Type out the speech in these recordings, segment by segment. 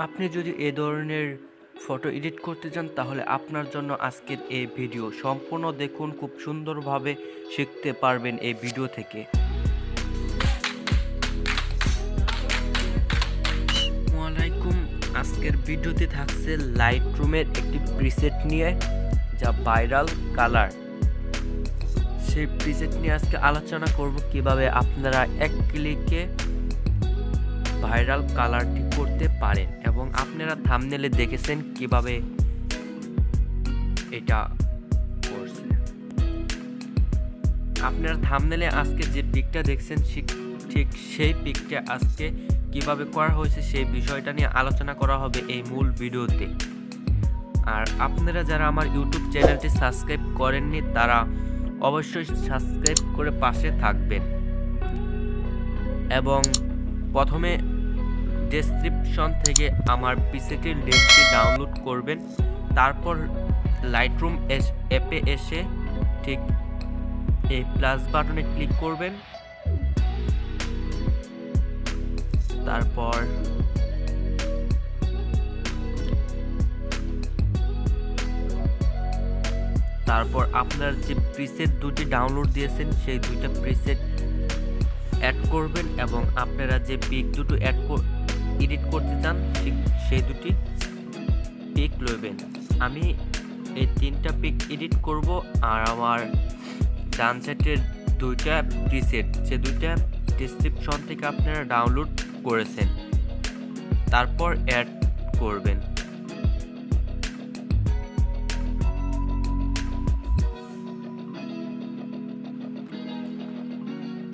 আপনি যদি এ ধরনের ফটো এডিট করতে চান তাহলে আপনার জন্য আজকের এই ভিডিও সম্পূর্ণ দেখুন, খুব সুন্দরভাবে শিখতে পারবেন এই ভিডিও থেকে। আসসালামু আলাইকুম। আজকের ভিডিওতে থাকছে লাইটরুমের একটি প্রিসেট নিয়ে, যা ভাইরাল কালার। সেই প্রিসেট নিয়ে আজকে আলোচনা করব কিভাবে আপনারা এক ক্লিকে ভাইরাল কালারটি করতে পারেন, এবং আপনারা থাম্বনেলে দেখেছেন কিভাবে এটা করছে। আপনারা থাম্বনেলে আজকে যে পিকটা দেখছেন ঠিক সেই পিকটা আজকে কিভাবে করা হয়েছে সেই বিষয়টা নিয়ে আলোচনা করা হবে এই মূল ভিডিওতে। আর আপনারা যারা আমার ইউটিউব চ্যানেলটি সাবস্ক্রাইব করেননি তারা অবশ্যই সাবস্ক্রাইব করে পাশে থাকবেন, এবং প্রথমে ডেসক্রিপশন থেকে আমার পিসিটির লিঙ্কটি ডাউনলোড করবেন। তারপর লাইটরুম অ্যাপে এসে ঠিক এই প্লাস বাটনে ক্লিক করবেন। তারপর আপনার যে প্রিসেট দুটি ডাউনলোড দিয়েছেন সেই দুইটা প্রিসেট অ্যাড করবেন, এবং আপনারা যে পিক দুটো এডিট করতে চান সেই দুটি পিক লইবেন। আমি এই তিনটা পিক এডিট করব, আর আমার ডান সাইডের দুইটা প্রিসেট যে দুইটা ডেসক্রিপশন থেকে আপনারা ডাউনলোড করেছেন তারপর অ্যাড করবেন।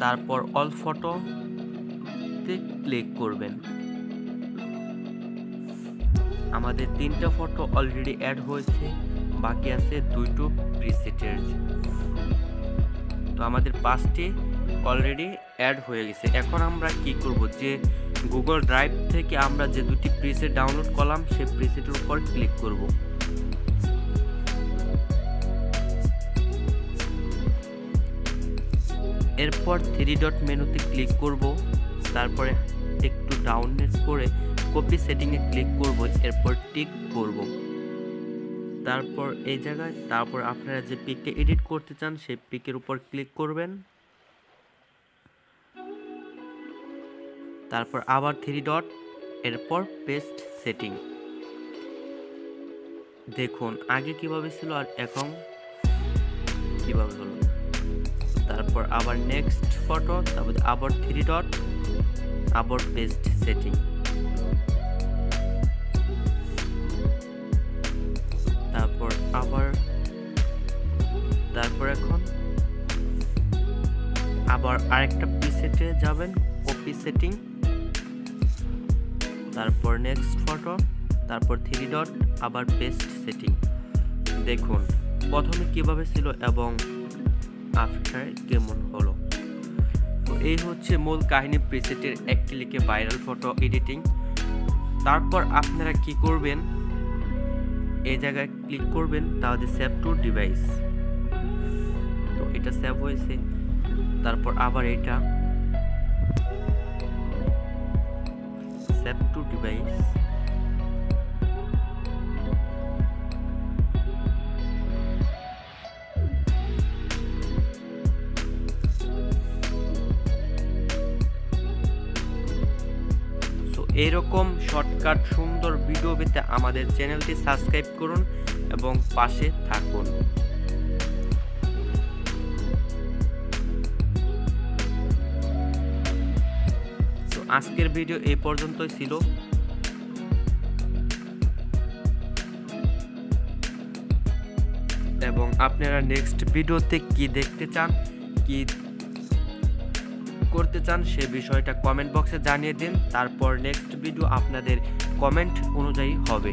তারপর অল ফটোতে ক্লিক করবেন। আমাদের তিনটা ফটো অলরেডি অ্যাড হয়েছে, বাকি আছে দুটো প্রিসেটের। তো আমাদের 5টি অলরেডি অ্যাড হয়ে গেছে। এখন আমরা কি করব, যে গুগল ড্রাইভ থেকে আমরা যে দুটি প্রিসেট ডাউনলোড করলাম সেই প্রিসেটের উপর ক্লিক করব। এরপর 3 ডট মেনুতে ক্লিক করব, তারপরে একটু ডাউনলোড করে কপি সেটিংয়ে ক্লিক করব, এরপর টিক করব। তারপর এই জায়গায় আপনারা যে পিকটা এডিট করতে চান সেই পিকের উপর ক্লিক করবেন। তারপর আবার 3 ডট, এরপর পেস্ট সেটিং। দেখুন আগে কিভাবে ছিল আর এখন কিভাবে হলো। তারপর আবার নেক্সট ফটো, তারপর আবার 3 ডট, আবার পেস্ট সেটিং। তারপর এখন আবার আরেকটা প্রিসেটে যাবেন, কপি সেটিং, তারপর নেক্সট ফটো, তারপর 3 ডট, আবার পেস্ট সেটিং। দেখুন প্রথমে কিভাবে ছিল এবং আফটার কেমন হলো। তো এই হচ্ছে মূল কাহিনী প্রিসেটের এক ক্লিকে ভাইরাল ফটো এডিটিং। তারপর আপনারা কি করবেন, এই জায়গায় ক্লিক করবেন, তাহলে সেভ টু ডিভাইস। তো এটা সেভ হয়েছে। তারপর আবার এটা সেভ টু ডিভাইস। এরকম শর্টকাট সুন্দর ভিডিও পেতে আমাদের চ্যানেলটি সাবস্ক্রাইব করুন এবং পাশে থাকুন। তো আজকের ভিডিও এই পর্যন্তই ছিল। এবং আপনারা নেক্সট ভিডিওতে কি দেখতে চান, কি করতে চান সে বিষয়টা কমেন্ট বক্সে জানিয়ে দিন। তারপর নেক্সট ভিডিও আপনাদের কমেন্ট অনুযায়ী হবে।